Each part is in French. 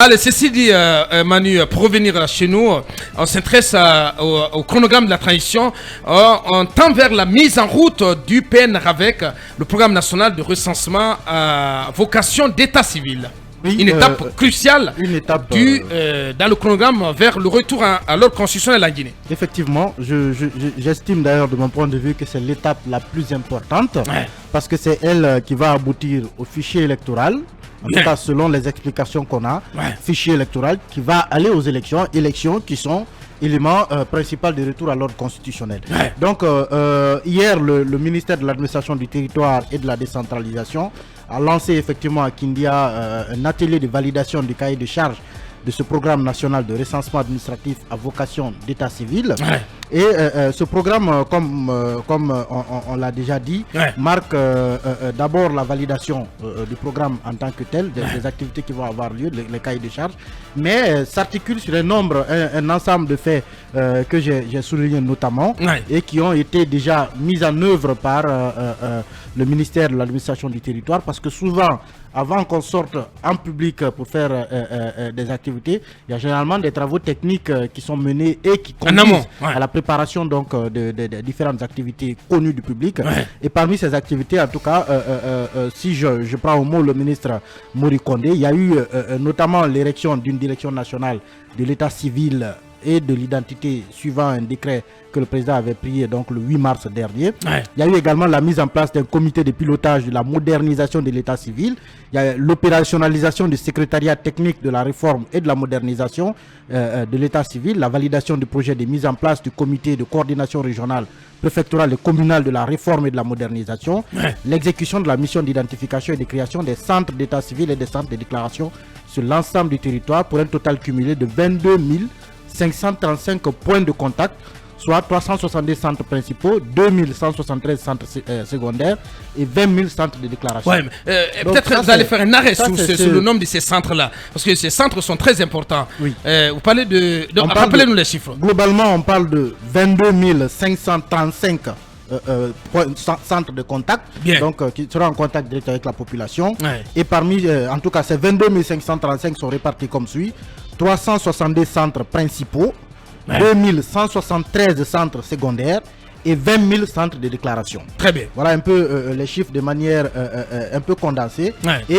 Allez, ceci dit, Manu, pour revenir chez nous, on s'intéresse au chronogramme de la transition. On tend vers la mise en route du PNRAVEC, le programme national de recensement à vocation d'état civil. Oui, une étape cruciale dans le chronogramme vers le retour à l'ordre constitutionnel en Guinée. Effectivement, j'estime d'ailleurs de mon point de vue que c'est l'étape la plus importante parce que c'est elle qui va aboutir au fichier électoral. En tout cas, selon les explications qu'on a, fichier électoral qui va aller aux élections qui sont élément principal de retour à l'ordre constitutionnel. Donc, hier, le ministère de l'administration du territoire et de la décentralisation a lancé effectivement à Kindia un atelier de validation du cahier de charges de ce programme national de recensement administratif à vocation d'état civil. Et ce programme, comme on l'a déjà dit, marque d'abord la validation du programme en tant que tel, des activités qui vont avoir lieu, les cahiers de charges, mais s'articule sur un ensemble de faits que j'ai souligné notamment et qui ont été déjà mis en œuvre par le ministère de l'administration du territoire, parce que souvent, avant qu'on sorte en public pour faire des activités, il y a généralement des travaux techniques qui sont menés et qui conduisent à la préparation donc de différentes activités connues du public. Et parmi ces activités, en tout cas, si je prends au mot le ministre Mori Kondé, il y a eu notamment l'érection d'une direction nationale de l'état civil et de l'identité suivant un décret que le président avait pris donc le 8 mars dernier. Il y a eu également la mise en place d'un comité de pilotage de la modernisation de l'état civil. Il y a l'opérationnalisation du secrétariat technique de la réforme et de la modernisation de l'état civil, la validation du projet de mise en place du comité de coordination régionale, préfectorale et communale de la réforme et de la modernisation, l'exécution de la mission d'identification et de création des centres d'état civil et des centres de déclaration sur l'ensemble du territoire pour un total cumulé de 22 535 points de contact, soit 370 centres principaux, 2173 centres secondaires et 20 000 centres de déclaration. Peut-être que vous allez faire un arrêt sur le nombre de ces centres-là, parce que ces centres sont très importants. Vous parlez rappelez-nous les chiffres. Globalement, on parle de 22 535 centres de contact, donc qui seront en contact direct avec la population. Et parmi, en tout cas, ces 22 535 sont répartis comme suit: 362 centres principaux, 2173 centres secondaires et 20 000 centres de déclaration. Très bien. Voilà un peu les chiffres de manière un peu condensée. Et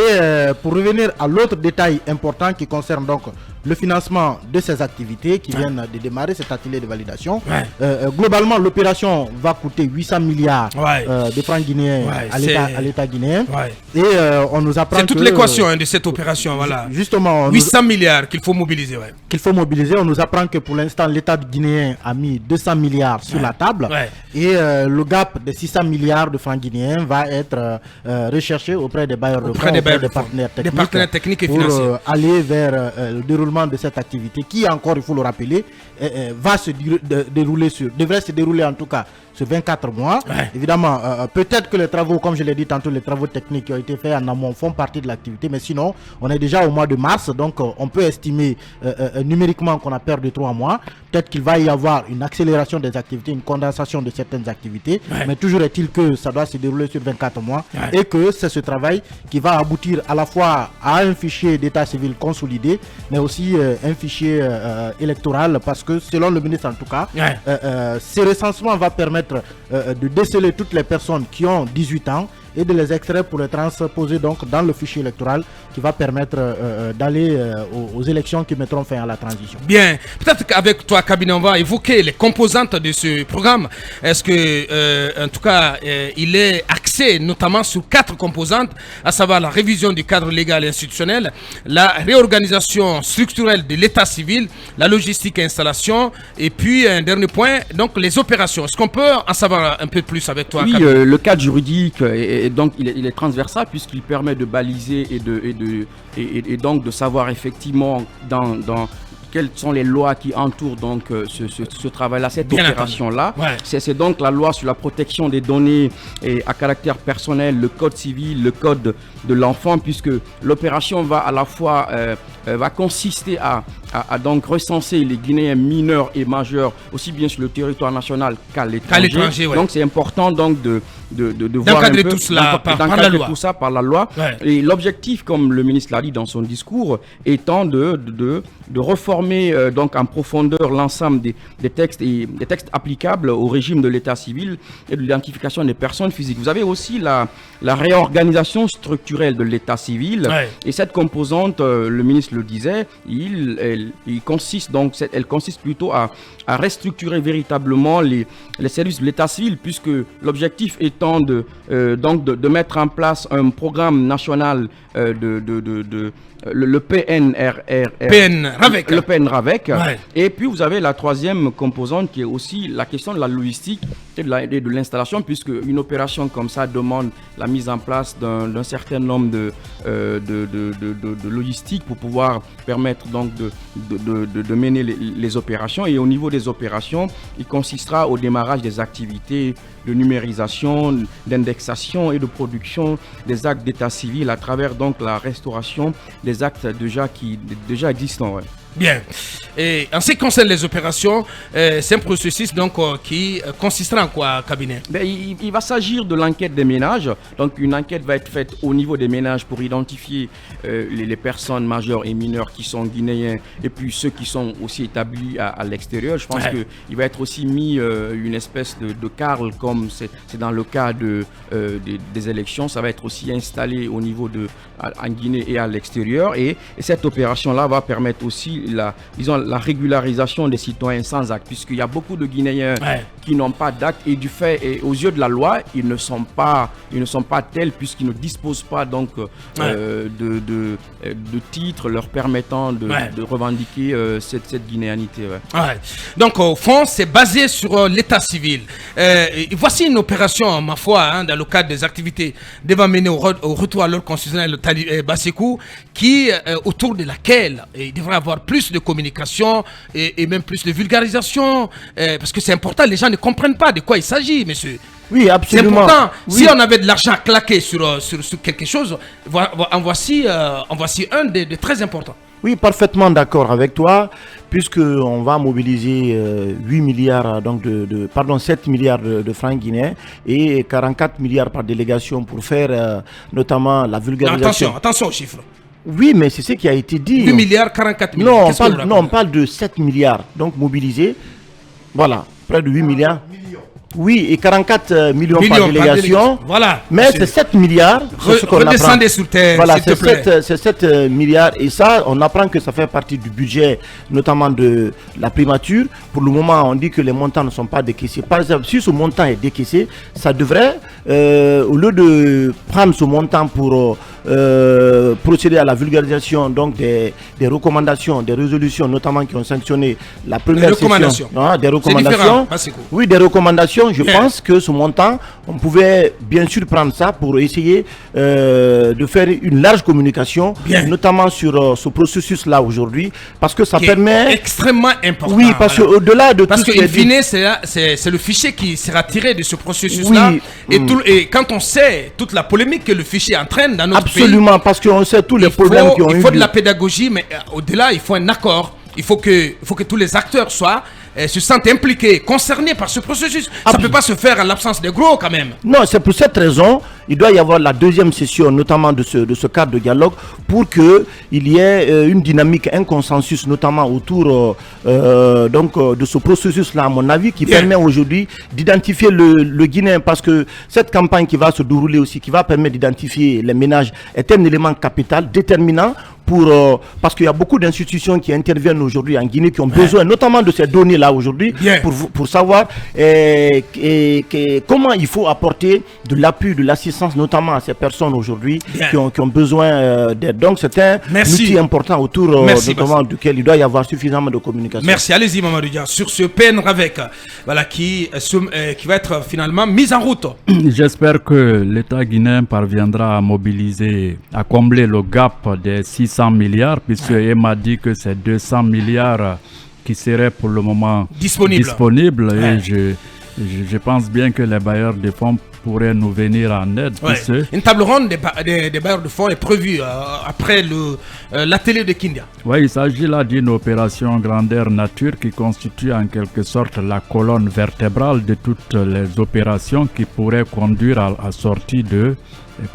pour revenir à l'autre détail important qui concerne donc le financement de ces activités qui viennent de démarrer cet atelier de validation. Globalement, l'opération va coûter 800 milliards de francs guinéens à l'État guinéen. Et on nous apprend c'est toute l'équation de cette opération. Justement, 800 milliards qu'il faut mobiliser. On nous apprend que pour l'instant, l'État guinéen a mis 200 milliards sur la table. Et le gap de 600 milliards de francs guinéens va être recherché auprès des bailleurs de fonds, des partenaires techniques et financiers, pour aller vers le déroulement de cette activité qui, encore il faut le rappeler, devrait se dérouler en tout cas sur 24 mois. Évidemment, peut-être que les travaux, comme je l'ai dit tantôt, les travaux techniques qui ont été faits en amont font partie de l'activité, mais sinon, on est déjà au mois de mars, donc on peut estimer numériquement qu'on a perdu 3 mois. Peut-être qu'il va y avoir une accélération des activités, une condensation de certaines activités, mais toujours est-il que ça doit se dérouler sur 24 mois et que c'est ce travail qui va aboutir à la fois à un fichier d'état civil consolidé, mais aussi un fichier électoral, parce que selon le ministre en tout cas, ce recensement va permettre de déceler toutes les personnes qui ont 18 ans et de les extraire pour les transposer donc dans le fichier électoral qui va permettre d'aller aux élections qui mettront fin à la transition. Bien, peut-être qu'avec toi, Kabine, on va évoquer les composantes de ce programme. Est-ce que, en tout cas, il est axé notamment sur 4 composantes, à savoir la révision du cadre légal et institutionnel, la réorganisation structurelle de l'état civil, la logistique et installation, et puis un dernier point, donc les opérations. Est-ce qu'on peut en savoir un peu plus avec toi, Kabine? Le cadre juridique et donc il est transversal puisqu'il permet de baliser et donc de savoir effectivement dans quelles sont les lois qui entourent donc ce travail-là, cette opération-là. C'est donc la loi sur la protection des données à caractère personnel, le code civil, le code de l'enfant, puisque l'opération va à la fois va consister à donc recenser les Guinéens mineurs et majeurs aussi bien sur le territoire national qu'à l'étranger. Ouais. Donc c'est important donc de voir un peu, tout cela d'encadrer tout ça par la loi. Ouais. Et l'objectif, comme le ministre l'a dit dans son discours, étant de reformer donc en profondeur l'ensemble des textes et des textes applicables au régime de l'état civil et de l'identification des personnes physiques. Vous avez aussi la réorganisation structurelle de l'état civil. Ouais. Et cette composante, le ministre le disait, elle consiste plutôt à restructurer véritablement les services de l'état civil, puisque l'objectif étant de mettre en place un programme national le PNRAVEC. Le PNRAVEC. Ouais. Et puis vous avez la troisième composante qui est aussi la question de la logistique et de l'installation, puisque une opération comme ça demande la mise en place d'un certain nombre de logistique pour pouvoir permettre donc de mener les opérations. Et au niveau des opérations, il consistera au démarrage des activités de numérisation, d'indexation et de production des actes d'état civil à travers donc la restauration des actes déjà existants. Ouais. Bien. Et en ce qui concerne les opérations, c'est un processus donc qui consistera en quoi, cabinet? Il va s'agir de l'enquête des ménages. Donc une enquête va être faite au niveau des ménages pour identifier les personnes majeures et mineures qui sont guinéens et puis ceux qui sont aussi établis à l'extérieur. Je pense qu'il va être aussi mis une espèce de carle comme c'est dans le cas des élections. Ça va être aussi installé au niveau en Guinée et à l'extérieur. Et cette opération-là va permettre aussi la régularisation des citoyens sans acte, puisqu'il y a beaucoup de Guinéens qui n'ont pas d'acte et aux yeux de la loi, ils ne sont pas tels puisqu'ils ne disposent pas donc de titres leur permettant de revendiquer cette guinéanité. Donc au fond, c'est basé sur l'état civil. Et voici une opération, ma foi, dans le cadre des activités devant mener au retour à l'ordre constitutionnel Bassekou, autour de laquelle il devrait avoir plus de communication et même plus de vulgarisation, parce que c'est important, les gens ne comprennent pas de quoi il s'agit, monsieur. Oui, absolument. C'est important. Oui. Si on avait de l'argent claqué sur quelque chose, en voici un de très important. Oui, parfaitement d'accord avec toi, puisqu'on va mobiliser 8 milliards, donc 7 milliards de francs guinéens et 44 milliards par délégation pour faire notamment la vulgarisation. Attention aux chiffres. Oui, mais c'est ce qui a été dit. 8 milliards, 44 milliards. On parle de 7 milliards, donc mobilisés, voilà, près de 8 milliards. Oui, et 44 millions par délégation. Voilà. Mais c'est 7 milliards. Redescendez sur terre. Voilà, c'est 7 milliards. Et ça, on apprend que ça fait partie du budget, notamment de la primature. Pour le moment, on dit que les montants ne sont pas décaissés. Par exemple, si ce montant est décaissé, ça devrait, au lieu de prendre ce montant pour procéder à la vulgarisation donc des recommandations, des résolutions, notamment qui ont sanctionné la première session. Des recommandations. Oui, des recommandations. Je pense que ce montant, on pouvait bien sûr prendre ça pour essayer de faire une large communication, notamment sur ce processus-là aujourd'hui, parce que ça permet... extrêmement important. Oui, parce qu'au-delà de parce tout ce que, in fine, c'est le fichier qui sera tiré de ce processus-là. Oui. Et quand on sait toute la polémique que le fichier entraîne dans notre pays... Absolument, parce qu'on sait tous les problèmes qui ont eu. Il faut de la pédagogie, mais au-delà, il faut un accord. Il faut que tous les acteurs se sentent impliqués, concernés par ce processus. Ça ne peut pas se faire en l'absence des gros quand même. Non, c'est pour cette raison, il doit y avoir la deuxième session, notamment de ce cadre de dialogue, pour qu'il y ait une dynamique, un consensus, notamment autour de ce processus-là, à mon avis, qui permet aujourd'hui d'identifier le Guinéen, parce que cette campagne qui va se dérouler aussi, qui va permettre d'identifier les ménages, est un élément capital, déterminant, parce qu'il y a beaucoup d'institutions qui interviennent aujourd'hui en Guinée, qui ont besoin notamment de ces données-là aujourd'hui, pour savoir comment il faut apporter de l'appui, de l'assistance, notamment à ces personnes aujourd'hui qui ont besoin d'aide. Donc c'est un outil important autour notamment duquel il doit y avoir suffisamment de communication. Merci, allez-y Mamadou Dia, sur ce PNRAVEC, voilà, qui va être finalement mis en route. J'espère que l'État guinéen parviendra à mobiliser, à combler le gap des 600 milliards, puisque m'a dit que c'est 200 milliards qui seraient pour le moment disponibles. Et je pense bien que les bailleurs de fonds pourrait nous venir en aide. Ouais. Une table ronde des bailleurs de fonds est prévue après l'atelier de Kindia. Oui, il s'agit là d'une opération grandeur nature qui constitue en quelque sorte la colonne vertébrale de toutes les opérations qui pourraient conduire à sortir de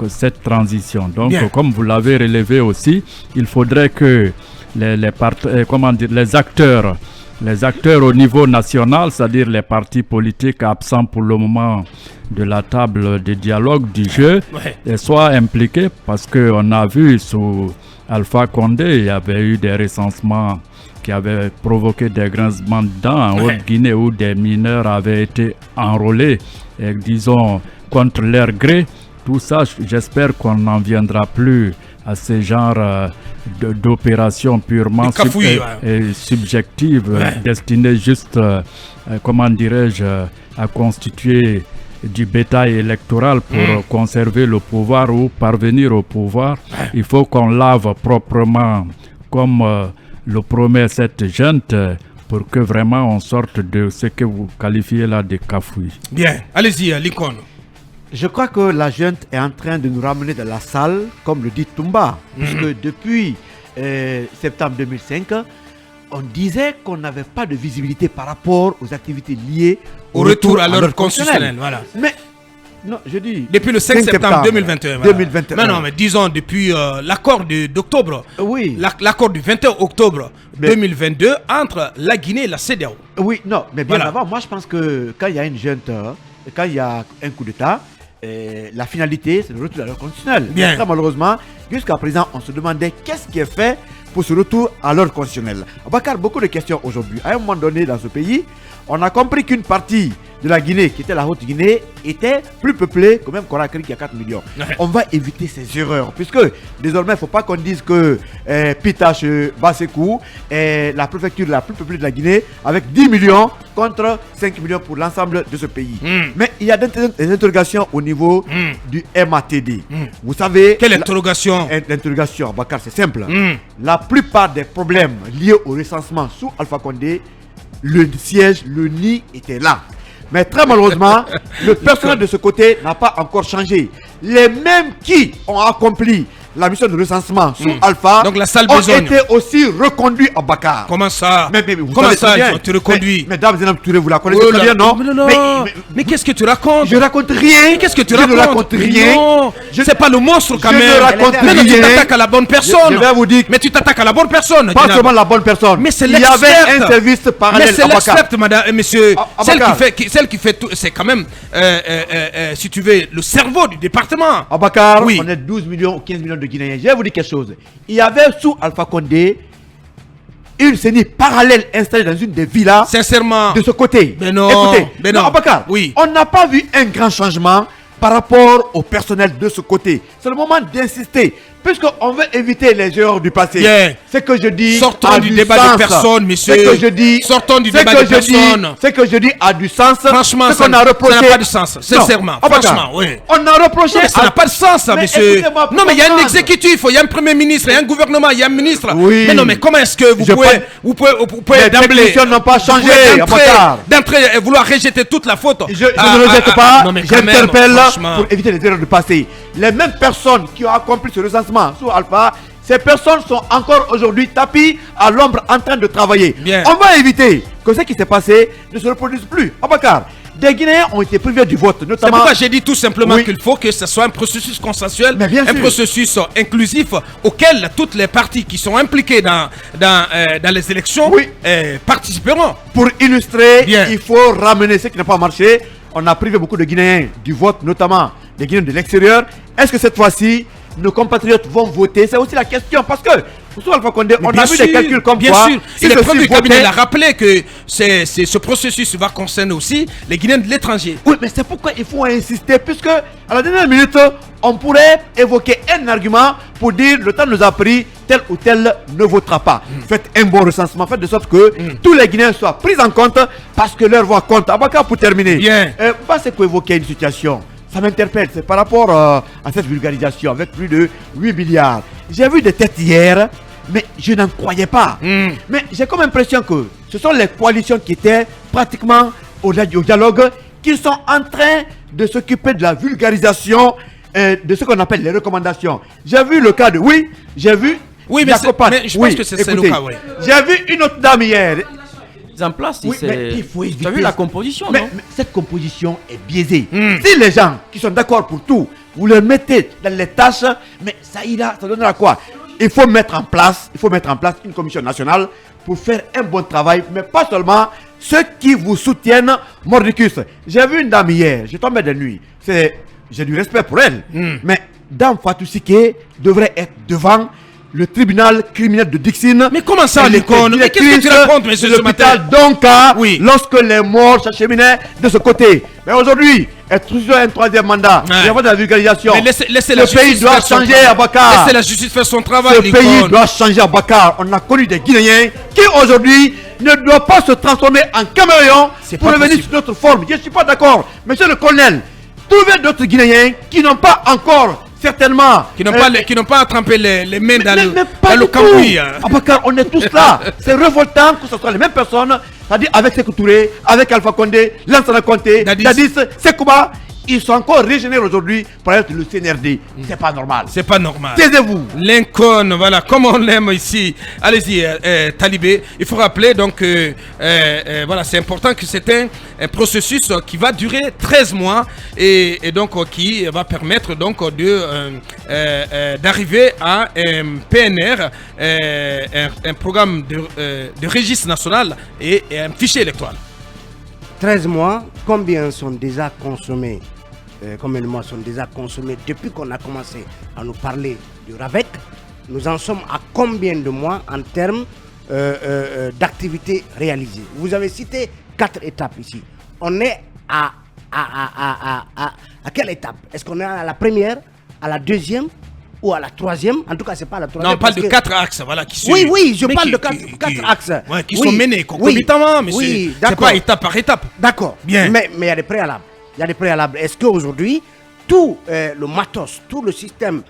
cette transition. Donc, comme vous l'avez relevé aussi, il faudrait que les acteurs au niveau national, c'est-à-dire les partis politiques absents pour le moment de la table de dialogue du jeu, soient impliqués, parce qu'on a vu sous Alpha Condé, il y avait eu des recensements qui avaient provoqué des grincements de dents en Haute-Guinée où des mineurs avaient été enrôlés, disons, contre leur gré. Tout ça, j'espère qu'on n'en viendra plus à ce genre d'opérations purement subjectives, destinées juste, comment dirais-je, à constituer du bétail électoral pour conserver le pouvoir ou parvenir au pouvoir. Il faut qu'on lave proprement, comme le promet cette junte, pour que vraiment on sorte de ce que vous qualifiez là de cafouille. Bien, allez-y, Lincoln. Je crois que la junte est en train de nous ramener dans la salle, comme le dit Toumba, puisque depuis septembre 2005, on disait qu'on n'avait pas de visibilité par rapport aux activités liées au retour à l'ordre constitutionnel. Voilà. Mais, non, je dis... Depuis le 5 septembre 2021. Voilà. 2021. Mais non, mais disons depuis l'accord d'octobre. Oui. L'accord du 21 octobre 2022 entre la Guinée et la CEDEAO. Oui, non, mais bien avant, moi je pense que quand il y a une junte, quand il y a un coup d'État, la finalité, c'est le retour à l'ordre constitutionnel. Bien. Ça, malheureusement, jusqu'à présent, on se demandait qu'est-ce qui est fait pour ce retour à l'ordre constitutionnel. Bakar, beaucoup de questions aujourd'hui. À un moment donné, dans ce pays, on a compris qu'une partie de la Guinée, qui était la Haute-Guinée, était plus peuplée que même Conakry qui a 4 millions. On va éviter ces erreurs, puisque désormais, il ne faut pas qu'on dise que Pitache Basekou est la préfecture la plus peuplée de la Guinée, avec 10 millions contre 5 millions pour l'ensemble de ce pays. Mais il y a des interrogations au niveau du MATD. Vous savez... Quelle interrogation? L'interrogation, Bakar, c'est simple. La plupart des problèmes liés au recensement sous Alpha Condé, le siège, le nid était là. Mais très malheureusement, le personnel de ce côté n'a pas encore changé. Les mêmes qui ont accompli la mission de recensement sous Alpha, donc la salle ont besogne, été aussi reconduits à Bakar. Comment ça? Comment ça, ils ont été reconduits? Mesdames et messieurs, vous la connaissez très bien, non? Mais qu'est-ce que tu racontes? Je raconte rien. Qu'est-ce que tu racontes? Je ne raconte rien. Non, c'est pas le monstre quand même. Je ne raconte rien. Mais tu t'attaques à la bonne personne. Je vais vous dire. Mais tu t'attaques à la bonne personne. Pas seulement la bonne personne. Mais c'est il y avait un service parallèle. Mais c'est l'expert, madame, monsieur. Celle qui fait tout. C'est quand même, si tu veux, le cerveau du département. Abakar, on est 12 millions ou 15 millions de Guinéens. Je vais vous dire quelque chose. Il y avait sous Alpha Condé une CENI parallèle installée dans une des villas. Sincèrement. De ce côté. Mais non. Écoutez, mais non. Abakar, on n'a pas vu un grand changement par rapport au personnel de ce côté. C'est le moment d'insister. Puisqu'on veut éviter les erreurs du passé. C'est que je dis. Sortons du débat de personne, monsieur. C'est que je dis. Sortons du débat de personne. C'est que je dis a du sens. Franchement, ça n'a pas de sens. Sincèrement. Franchement, oui. On a reproché. Mais ça n'a pas de sens, ça, monsieur. Non, mais il y a un exécutif, il y a un premier ministre, il y a un gouvernement, il y a un ministre. Oui. Mais non, mais comment est-ce que vous pouvez d'emblée. Les conditions n'ont pas changé. D'entrée, vouloir rejeter toute la faute. Je ne rejette pas. J'interpelle pour éviter les erreurs du passé. Les mêmes personnes qui ont accompli ce recensement sous Alpha, ces personnes sont encore aujourd'hui tapis à l'ombre en train de travailler. On va éviter que ce qui s'est passé ne se reproduise plus. Abakar, des Guinéens ont été privés du vote, notamment. C'est pourquoi j'ai dit tout simplement qu'il faut que ce soit un processus consensuel, un processus inclusif auquel toutes les parties qui sont impliquées dans les élections participeront. Pour illustrer, il faut ramener ce qui n'a pas marché. On a privé beaucoup de Guinéens du vote, notamment des Guinéens de l'extérieur. Est-ce que cette fois-ci, nos compatriotes vont voter? C'est aussi la question, parce que sur Alpha Condé, on a vu des calculs comme quoi. Si le premier cabinet l'a rappelé que ce processus va concerner aussi les Guinéens de l'étranger. Oui, mais c'est pourquoi il faut insister, puisque à la dernière minute, on pourrait évoquer un argument pour dire le temps nous a pris, tel ou tel ne votera pas. Faites un bon recensement, faites de sorte que tous les Guinéens soient pris en compte parce que leur voix compte. Abakar, pour terminer, c'est pour évoquer une situation. Ça m'interpelle, c'est par rapport à cette vulgarisation avec plus de 8 milliards. J'ai vu des têtes hier, mais je n'en croyais pas. Mais j'ai comme impression que ce sont les coalitions qui étaient pratiquement au dialogue qui sont en train de s'occuper de la vulgarisation de ce qu'on appelle les recommandations. J'ai vu le cas de... Oui, j'ai vu... Oui, mais je pense que c'est le cas, oui. J'ai vu une autre dame hier. En place, Oui, mais il faut éviter. Tu as vu la composition, mais cette composition est biaisée. Si les gens qui sont d'accord pour tout, vous les mettez dans les tâches, mais ça ira, ça donnera quoi? Il faut mettre en place une commission nationale pour faire un bon travail, mais pas seulement ceux qui vous soutiennent mordicus. J'ai vu une dame hier, j'ai tombé de nuit. J'ai du respect pour elle, mais Dame Fatou Siké devrait être devant le tribunal criminel de Dixine. Mais comment ça, l'icône? Mais qu'est-ce que tu racontes, monsieur, ce matin? Donc, oui, lorsque les morts s'acheminaient de ce côté. Mais aujourd'hui, être sur un troisième mandat, il y a de la vulgarisation. Mais laissez le pays doit changer à Bakar. Laissez la justice faire son travail. Ce pays doit changer à Bakar. On a connu des Guinéens qui aujourd'hui ne doivent pas se transformer en caméléons pour revenir sur notre forme. Je ne suis pas d'accord. Monsieur le colonel, trouvez d'autres Guinéens qui n'ont pas encore certainement qui n'ont pas trempé les mains dans le cambouis. Abakar, on est tous là. C'est révoltant que ce soit les mêmes personnes, c'est-à-dire avec Sékou Touré, avec Alpha Condé, Lansana Conté, Dadis, Sekouba. Ils sont encore régénérés aujourd'hui pour être le CNRD. C'est pas normal. C'est pas normal. Taisez-vous. Lincoln, voilà, comme on l'aime ici. Allez-y, Talibé. Il faut rappeler donc, voilà, c'est important que c'est un processus qui va durer 13 mois et donc qui va permettre donc d'arriver à un PNR, un programme de registre national et un fichier électoral. 13 mois, combien sont déjà consommés? Combien de mois sont déjà consommés depuis qu'on a commencé à nous parler du RAVEC? Nous en sommes à combien de mois en termes d'activités réalisées? Vous avez cité 4 étapes ici. On est à quelle étape? Est-ce qu'on est à la première, à la deuxième ou à la troisième? En tout cas, c'est pas la troisième. Non, on parle de 4 axes, voilà, qui sont... Oui, je parle de 4 axes. Ouais, qui sont menés concomitamment, mais c'est pas étape par étape. D'accord. Bien. Mais il y a des préalables. Est-ce qu'aujourd'hui, tout le matos, tout le système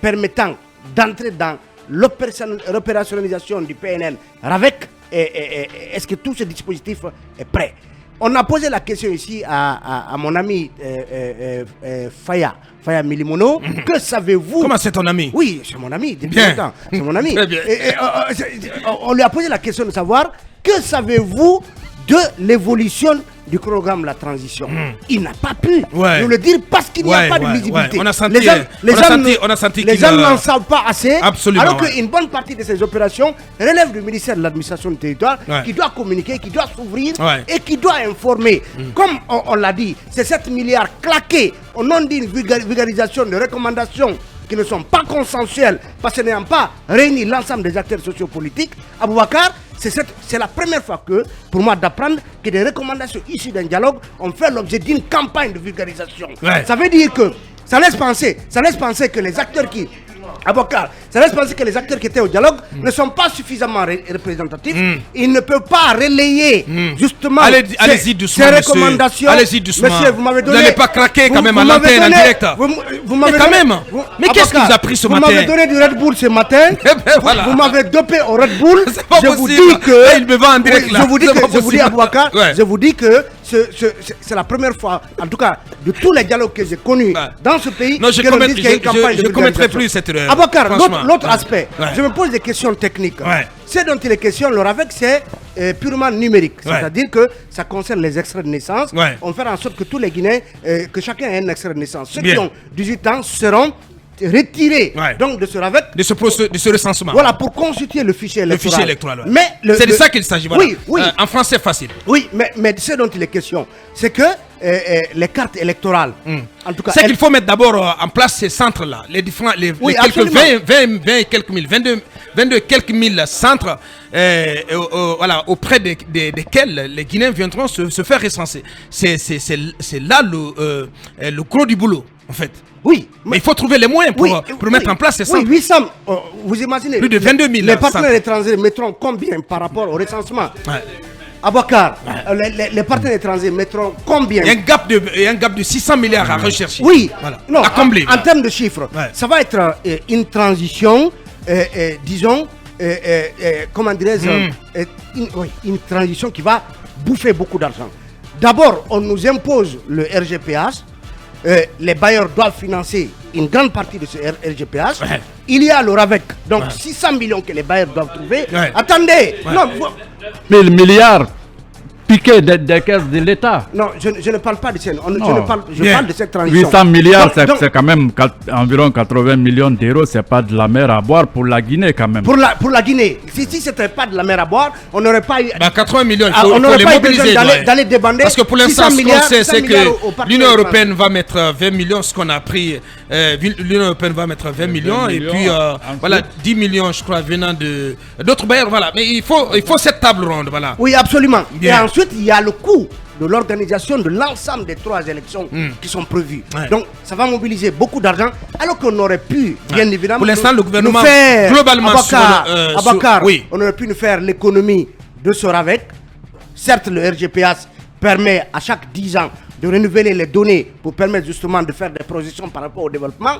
permettant d'entrer dans l'opérationnalisation du PNL RAVEC, est-ce que tout ce dispositif est prêt? On a posé la question ici à mon ami Faya Milimono. Que savez-vous? Comment c'est ton ami? Oui, c'est mon ami, depuis longtemps. C'est mon ami. On lui a posé la question de savoir que savez-vous de l'évolution du programme La Transition. Il n'a pas pu nous le dire parce qu'il n'y a pas de visibilité. On a senti, les gens n'en savent pas assez. Absolument, alors qu'une bonne partie de ces opérations relève du ministère de l'administration du territoire qui doit communiquer, qui doit s'ouvrir et qui doit informer. Comme on l'a dit, c'est 7 milliards claqués au nom d'une vulgarisation de recommandations qui ne sont pas consensuelles parce qu'elles n'ont pas réuni l'ensemble des acteurs sociopolitiques. Aboubacar, c'est la première fois pour moi d'apprendre que des recommandations issues d'un dialogue ont fait l'objet d'une campagne de vulgarisation. Ça veut dire que ça laisse penser que les acteurs qui... Aboubacar, ça laisse penser que les acteurs qui étaient au dialogue ne sont pas suffisamment représentatifs. Ils ne peuvent pas relayer justement allez-y doucement, ces recommandations. Allez-y doucement. Monsieur, vous m'avez donné... Vous n'allez pas craquer quand même à l'antenne en direct. Mais quand même. Mais qu'est-ce qu'il vous a pris ce matin? Vous m'avez donné du Red Bull ce matin. Voilà. Vous m'avez dopé au Red Bull. C'est pas possible. Vous dis que... Il me vend en direct là. Je vous dis Aboubacar, je vous dis que c'est la première fois, en tout cas, de tous les dialogues que j'ai connus dans ce pays, non, je ne commettrai plus cette erreur. Aboubacar, l'autre aspect, je me pose des questions techniques. C'est dont il est question, le RAVEC, c'est purement numérique. C'est-à-dire que ça concerne les extraits de naissance. On fait en sorte que tous les Guinéens, que chacun ait un extrait de naissance. Ceux qui ont 18 ans seront retirés donc de ce RAVEC, de ce recensement. Voilà, pour constituer le fichier électoral. Le fichier électoral. Mais c'est de ça qu'il s'agit. Voilà. Oui. En français facile. Oui, mais ce dont il est question, c'est que les cartes électorales, en tout cas... C'est qu'il faut mettre d'abord en place ces centres-là, les différents, les quelques 20 et quelques mille, 22 quelques mille centres voilà, auprès desquels les Guinéens viendront se faire recenser. C'est là le gros du boulot, en fait. Oui. Mais il faut trouver les moyens pour mettre en place ces centres. Oui, 800, vous imaginez... Plus de 22 000 Les partenaires étrangers mettront combien par rapport au recensement? Aboubacar, les partenaires étrangers mettront combien? Il y a un gap de 600 milliards à rechercher. Oui, voilà. Non, à combler. En termes de chiffres, ça va être une transition, disons, comment dirais-je, une transition qui va bouffer beaucoup d'argent. D'abord, on nous impose le RGPH, les bailleurs doivent financer une grande partie de ce RGPH. Il y a le RAVEC, donc 600 millions que les bailleurs doivent trouver. Attendez, non, 1000 milliards piqués des caisses de l'État. non, je ne parle pas de ça. Je parle de cette transition. 800 milliards, Donc, c'est quand même environ 80 millions d'euros. C'est pas de la mer à boire pour la Guinée quand même. pour la Guinée, si ce n'était pas de la mer à boire, on n'aurait pas eu. 80 millions, on n'aurait les pas eu mobiliser. besoin d'aller débander. Parce que pour l'instant, ce qu'on sait, c'est que l'Union européenne européenne va mettre 20 millions, ce qu'on a pris. L'Union européenne va mettre 20 millions, et puis voilà, 10 millions, je crois, venant d'autres bailleurs. Voilà, mais il faut cette table ronde. Voilà. Oui, absolument. Bien. Et ensuite, il y a le coût de l'organisation de l'ensemble des 3 élections qui sont prévues. Donc, ça va mobiliser beaucoup d'argent, alors qu'on aurait pu, bien évidemment, Pour l'instant, le gouvernement, nous faire, globalement, Abakar, oui. on aurait pu nous faire l'économie de ce RAVEC. Certes, le RGPH permet à chaque 10 ans de renouveler les données pour permettre justement de faire des projections par rapport au développement.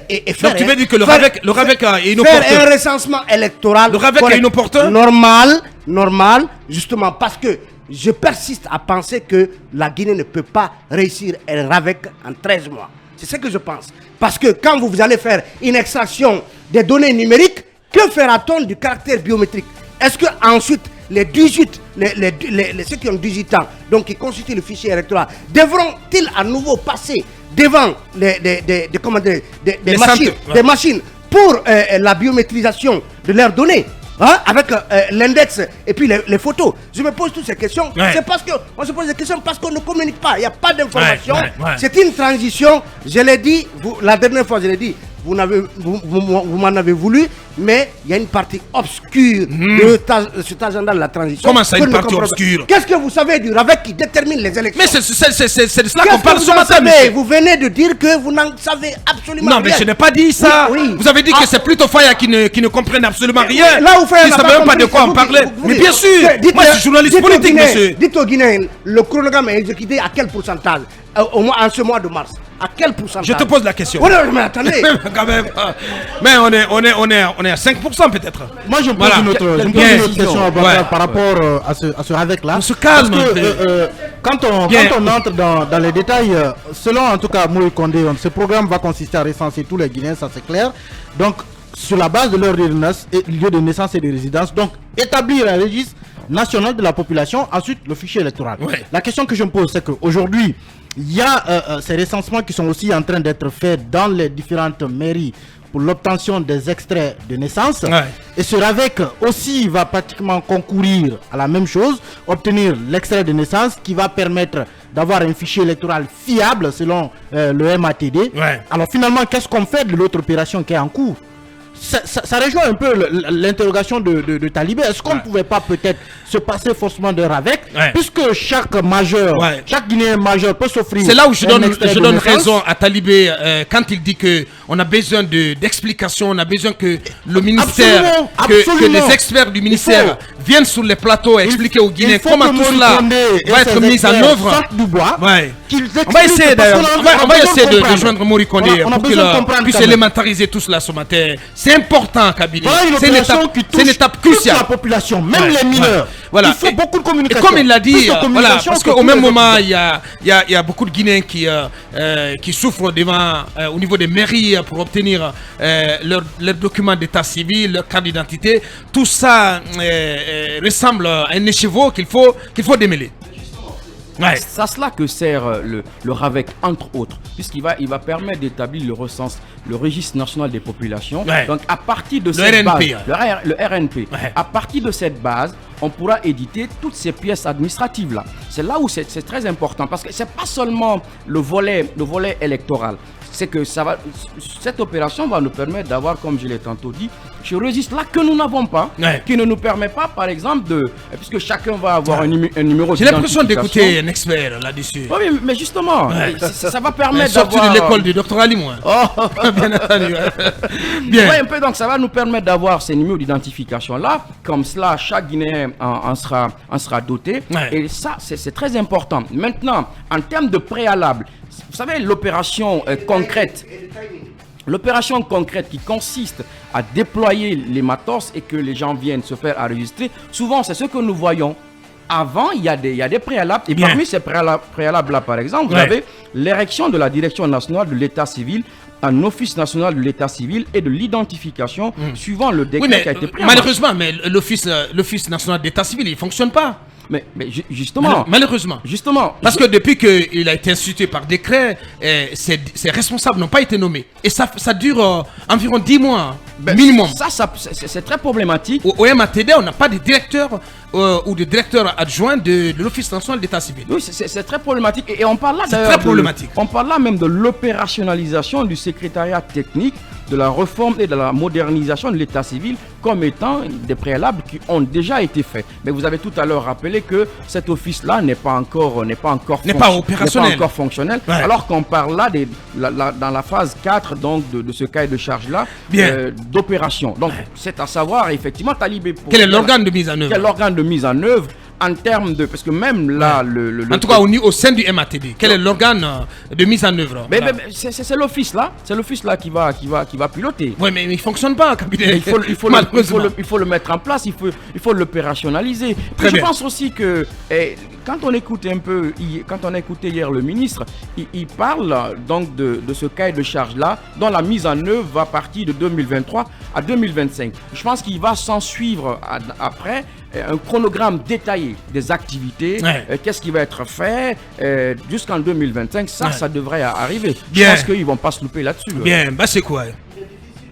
Et faire, donc tu veux dire que le RAVEC est faire inopportun. un recensement électoral Le RAVEC est inopportun. normal, justement parce que je persiste à penser que la Guinée ne peut pas réussir un RAVEC en 13 mois. C'est ce que je pense. Parce que quand vous allez faire une extraction des données numériques, que fera-t-on du caractère biométrique? Est-ce que ensuite les 18, ceux qui ont 18 ans, donc qui constituent le fichier électoral, devront-ils à nouveau passer devant des machines, des machines pour la biométrisation de leurs données, hein, avec l'index et puis les photos? Je me pose toutes ces questions. C'est parce qu'on se pose des questions parce qu'on ne communique pas. Il n'y a pas d'information. C'est une transition. Je l'ai dit, la dernière fois je l'ai dit, vous m'en avez voulu, mais il y a une partie obscure de cet agenda de la transition. Comment ça, une partie obscure? Qu'est-ce que vous savez du RAVEC qui détermine les élections? Mais c'est de cela qu'on parle ce matin. Vous venez de dire que vous n'en savez absolument rien. Non, mais je n'ai pas dit ça. Oui. Vous avez dit que c'est plutôt Faya qui ne comprennent absolument rien. Là où Faya Ils ne savent même pas de quoi on parlait. Mais bien sûr, moi je suis journaliste politique, monsieur. Dites aux Guinéens, le chronogramme est exécuté à quel pourcentage en ce mois de mars? À quel pourcentage? Je te pose la question. Oh non, mais attendez. Quand même. Mais on est à 5% peut-être. Moi, je me pose une autre question par rapport à ce RAVEC-là. On se calme. Parce que quand on entre dans les détails, selon en tout cas Moïse Condé, ce programme va consister à recenser tous les Guinéens, ça c'est clair. Donc, sur la base de leur lieu de naissance et de résidence, donc établir un registre national de la population, ensuite le fichier électoral. La question que je me pose, c'est qu'aujourd'hui, il y a ces recensements qui sont aussi en train d'être faits dans les différentes mairies pour l'obtention des extraits de naissance. Et ce RAVEC aussi va pratiquement concourir à la même chose, obtenir l'extrait de naissance qui va permettre d'avoir un fichier électoral fiable selon le MATD. Alors finalement, qu'est-ce qu'on fait de l'autre opération qui est en cours? Ça rejoint un peu l'interrogation de Talibé. Est-ce qu'on ne pouvait pas peut-être se passer forcément de RAVEC, puisque chaque Guinéen majeur peut s'offrir. C'est là où je donne raison à Talibé quand il dit qu'on a besoin d'explications, on a besoin que le ministère, que les experts du ministère viennent sur les plateaux et expliquer aux Guinéens comment tout cela va être mis en œuvre. On va essayer d'ailleurs, on va essayer de joindre Moïse Condé pour qu'il puisse élémentariser tout cela ce matin. C'est important, Kabylie. C'est une étape cruciale. La population, même les mineurs. Voilà. Il faut beaucoup de communication. Et comme il l'a dit, voilà, parce qu'au même moment, il y a beaucoup de Guinéens qui souffrent au niveau des mairies pour obtenir leurs documents d'état civil, leur carte d'identité. Tout ça ressemble à un écheveau qu'il faut démêler. C'est à cela que sert le RAVEC, entre autres, puisqu'il va permettre d'établir le registre national des populations. Donc à partir de cette base, le RNP, à partir de cette base, on pourra éditer toutes ces pièces administratives-là. C'est là où c'est très important, parce que c'est pas seulement le volet électoral. C'est que cette opération va nous permettre d'avoir, comme je l'ai tantôt dit, ce registre-là que nous n'avons pas, qui ne nous permet pas, par exemple, puisque chacun va avoir un numéro d'identification. J'ai l'impression d'écouter un expert là-dessus. Oui, mais justement, ça va permettre d'avoir... Sorti de l'école du docteur Ali, moi. Bien entendu. Bien. Ouais, un peu, donc ça va nous permettre d'avoir ces numéros d'identification-là. Comme cela, chaque Guinéen en sera doté. Et ça, c'est très important. Maintenant, en termes de préalable, vous savez, l'opération concrète qui consiste à déployer les matos et que les gens viennent se faire enregistrer, souvent c'est ce que nous voyons. avant, il y a des préalables. Et parmi ces préalables-là, par exemple, vous avez l'érection de la Direction nationale de l'état civil, un office national de l'état civil et de l'identification suivant le décret qui a été pris. Malheureusement, mais l'office national d'état civil, il ne fonctionne pas. Mais justement, malheureusement. Justement. Parce que depuis qu'il a été institué par décret, ses responsables n'ont pas été nommés. Et ça dure environ 10 mois minimum. Ça c'est très problématique. Au MATD, on n'a pas de directeur ou de directeur adjoint de l'Office national d'état civil. Oui, c'est très problématique. Et on parle là très problématique. On parle là même de l'opérationnalisation du secrétariat technique, de la réforme et de la modernisation de l'état civil comme étant des préalables qui ont déjà été faits. Mais vous avez tout à l'heure rappelé que cet office-là n'est pas encore opérationnel, n'est pas encore fonctionnel. Ouais. Alors qu'on parle là dans la phase 4 donc de ce cahier de charge-là d'opération. Donc c'est à savoir effectivement Talibé. Quel est l'organe de mise en œuvre? Quel organe de mise en œuvre en termes de... Parce que même là... En tout cas, au sein du MATD, quel est l'organe de mise en œuvre? Mais c'est l'office-là. C'est l'office-là qui va piloter. Oui, mais il ne fonctionne pas, capitaine. Il faut le mettre en place, il faut l'opérationnaliser. Je pense aussi que... Quand on a écouté hier le ministre, il parle donc de ce cahier de charge-là, dont la mise en œuvre va partir de 2023 à 2025. Je pense qu'il va s'en suivre après un chronogramme détaillé des activités, qu'est-ce qui va être fait jusqu'en 2025. Ça devrait arriver. Je pense qu'ils ne vont pas se louper là-dessus. Bien, c'est quoi?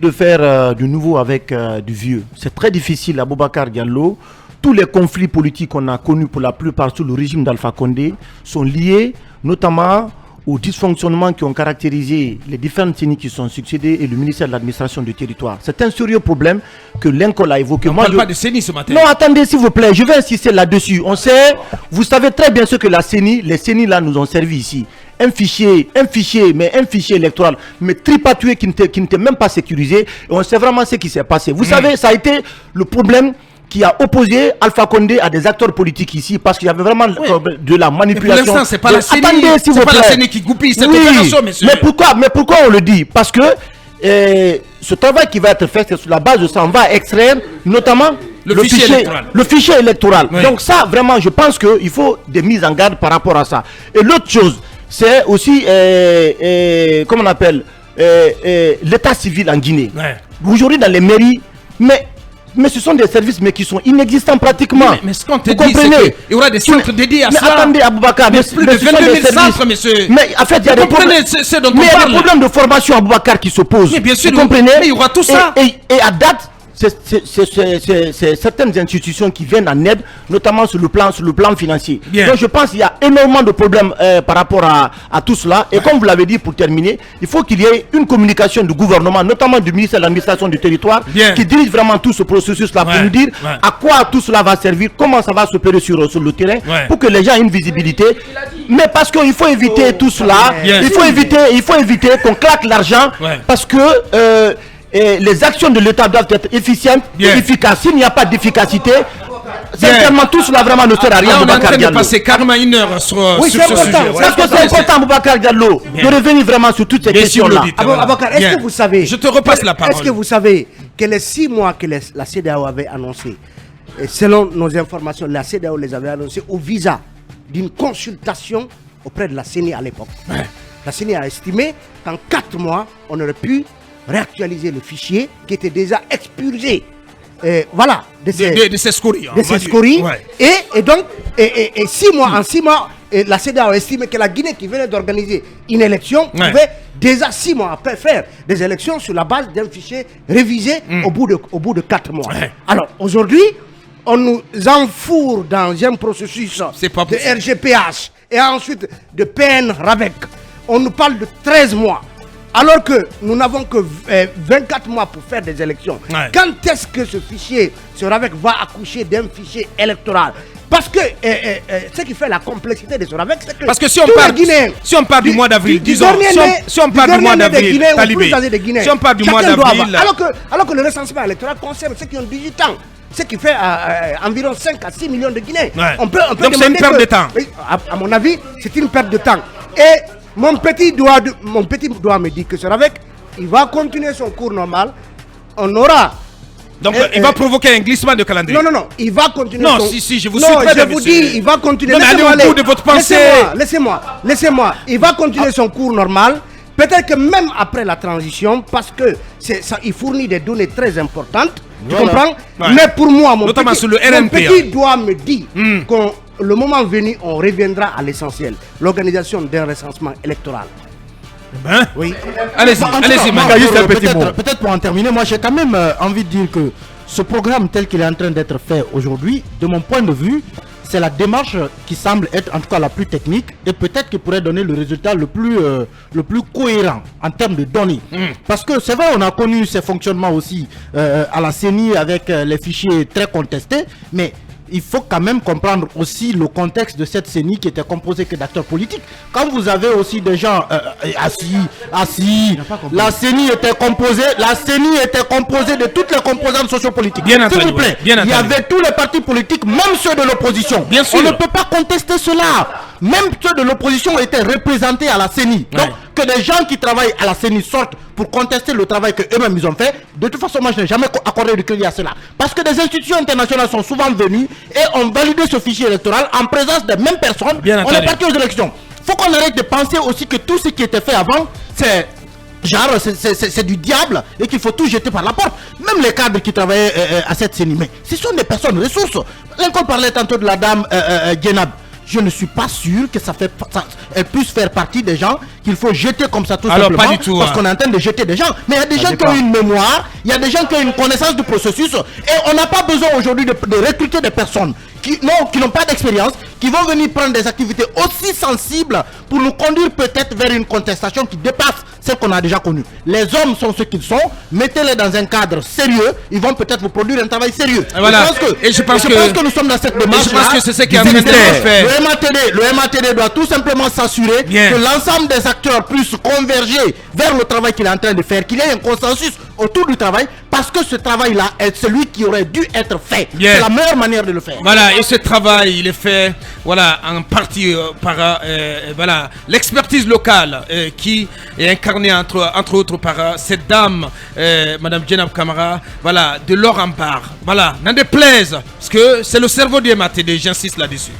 De faire du nouveau avec du vieux. C'est très difficile à Boubacar Diallo. Tous les conflits politiques qu'on a connus pour la plupart sous le régime d'Alpha Condé sont liés notamment aux dysfonctionnements qui ont caractérisé les différentes CENI qui sont succédées et le ministère de l'administration du territoire. C'est un sérieux problème que l'Incol a évoqué. On ne parle pas de CENI ce matin. Non, attendez s'il vous plaît, je vais insister là-dessus. On sait, vous savez très bien ce que les CENI là nous ont servi ici. Un fichier électoral, mais tripatoué qui n'était même pas sécurisé. Et on sait vraiment ce qui s'est passé. Vous savez, ça a été le problème qui a opposé Alpha Condé à des acteurs politiques ici parce qu'il y avait vraiment de la manipulation. Pour l'instant, c'est pas la CENI qui goupille cette opération, monsieur. Mais pourquoi on le dit? Parce que ce travail qui va être fait, c'est sur la base de ça. On va extraire notamment le fichier électoral. Oui. Donc ça, vraiment, je pense qu'il faut des mises en garde par rapport à ça. Et l'autre chose, c'est aussi, comment on appelle, l'état civil en Guinée. Ouais. Aujourd'hui, dans les mairies, mais ce sont des services qui sont inexistants pratiquement. Mais ce qu'on te dit, c'est qu'il y aura des centres dédiés à ça. Mais attendez, Aboubacar, mais plus de 22 000 centres, monsieur. Mais en fait, il y a des problèmes de formation, Aboubacar, qui se posent. Mais bien sûr, vous comprenez? Mais il y aura tout ça. Et à date, c'est certaines institutions qui viennent en aide, notamment sur le plan financier. Bien. Donc je pense qu'il y a énormément de problèmes par rapport à tout cela. Et comme vous l'avez dit, pour terminer, il faut qu'il y ait une communication du gouvernement, notamment du ministère de l'administration du territoire, qui dirige vraiment tout ce processus-là pour nous dire à quoi tout cela va servir, comment ça va s'opérer sur le terrain, pour que les gens aient une visibilité. Mais parce qu'il faut éviter tout cela, il faut éviter qu'on claque l'argent, parce que et les actions de l'État doivent être efficientes et efficaces. S'il n'y a pas d'efficacité, sincèrement, tout cela vraiment ne sert à rien. Là, on est en train de passer carrément une heure sur ce sujet. Parce que c'est important, Boubacar Diallo, de revenir vraiment sur toutes ces questions-là. Aboubacar, est-ce que vous savez... Je te repasse la parole. Est-ce que vous savez que les 6 mois que la CEDEAO avait annoncé, et selon nos informations, la CEDEAO les avait annoncés au visa d'une consultation auprès de la CENI à l'époque. La CENI a estimé qu'en 4 mois, on aurait pu réactualiser le fichier qui était déjà expurgé de ces scories. Et donc, 6 mois, en 6 mois, la CEDEAO a estimé que la Guinée qui venait d'organiser une élection pouvait déjà 6 mois après faire des élections sur la base d'un fichier révisé au bout de 4 mois. Alors aujourd'hui, on nous enfourre dans un processus de RGPH et ensuite de PN-RAVEC. On nous parle de 13 mois. Alors que nous n'avons que 24 mois pour faire des élections. Quand est-ce que ce fichier, ce RAVEC, va accoucher d'un fichier électoral? Parce que ce qui fait la complexité de ce RAVEC, c'est que... Parce que si on part du mois d'avril, disons, si on part du mois d'avril, Talibé, si on part du mois d'avril... Alors que le recensement électoral concerne ceux qui ont 18 ans. Ce qui fait environ 5 à 6 millions de Guinéens. Donc c'est une perte de temps. À mon avis, c'est une perte de temps. Et mon petit doigt me dit que ce RAVEC, il va continuer son cours normal. On aura Donc il va provoquer un glissement de calendrier. Non, il va continuer. Non, si, je vous suis non, très bien, je vous monsieur. dis, il va continuer. Non, mais allez au bout de votre pensée. Laissez-moi. Il va continuer son cours normal. Peut-être que même après la transition, parce que il fournit des données très importantes. Tu comprends? Ouais. Mais pour moi, mon notamment petit, sur le RNP, mon petit doigt me dit que le moment venu, on reviendra à l'essentiel. L'organisation d'un recensement électoral. Ben, oui. Allez-y, peut-être pour en terminer, moi j'ai quand même envie de dire que ce programme tel qu'il est en train d'être fait aujourd'hui, de mon point de vue, c'est la démarche qui semble être en tout cas la plus technique et peut-être qui pourrait donner le résultat le plus cohérent en termes de données. Parce que c'est vrai, on a connu ces fonctionnements aussi à la CENI avec les fichiers très contestés, mais il faut quand même comprendre aussi le contexte de cette CENI qui était composée que d'acteurs politiques. Quand vous avez aussi des gens assis, la CENI était composée de toutes les composantes sociopolitiques. Bien entendu, s'il vous plaît, il y avait tous les partis politiques, même ceux de l'opposition. Bien sûr. On ne peut pas contester cela. Même ceux de l'opposition étaient représentés à la CENI. Donc, que des gens qui travaillent à la CENI sortent pour contester le travail qu'eux-mêmes ils ont fait, de toute façon, moi je n'ai jamais accordé de crédit à cela. Parce que des institutions internationales sont souvent venues et ont validé ce fichier électoral en présence des mêmes personnes. On est parti aux élections. Il faut qu'on arrête de penser aussi que tout ce qui était fait avant, c'est du diable et qu'il faut tout jeter par la porte. Même les cadres qui travaillaient à cette CENI, mais ce sont des personnes ressources. L'incon parlait tantôt de la dame Genab. Je ne suis pas sûr que elle puisse faire partie des gens qu'il faut jeter comme ça tout simplement. Pas du tout, parce qu'on est en train de jeter des gens. Mais il y a des gens qui ont une mémoire, il y a des gens qui ont une connaissance du processus. Et on n'a pas besoin aujourd'hui de recruter des personnes qui n'ont pas d'expérience, qui vont venir prendre des activités aussi sensibles pour nous conduire peut-être vers une contestation qui dépasse celle qu'on a déjà connue. Les hommes sont ce qu'ils sont, mettez-les dans un cadre sérieux, ils vont peut-être vous produire un travail sérieux. Et voilà. Je pense que nous sommes dans cette démarche. Je pense que c'est ce qui est en train de faire. Le MATD doit tout simplement s'assurer que l'ensemble des acteurs puissent converger vers le travail qu'il est en train de faire, qu'il y ait un consensus autour du travail, parce que ce travail-là est celui qui aurait dû être fait. C'est la meilleure manière de le faire. Voilà, et ce travail, il est fait en partie par l'expertise locale qui est incarnée entre autres par cette dame, Madame Genab Camara, de Laurent Barre. N'en déplaise, parce que c'est le cerveau du MATD, j'insiste là-dessus.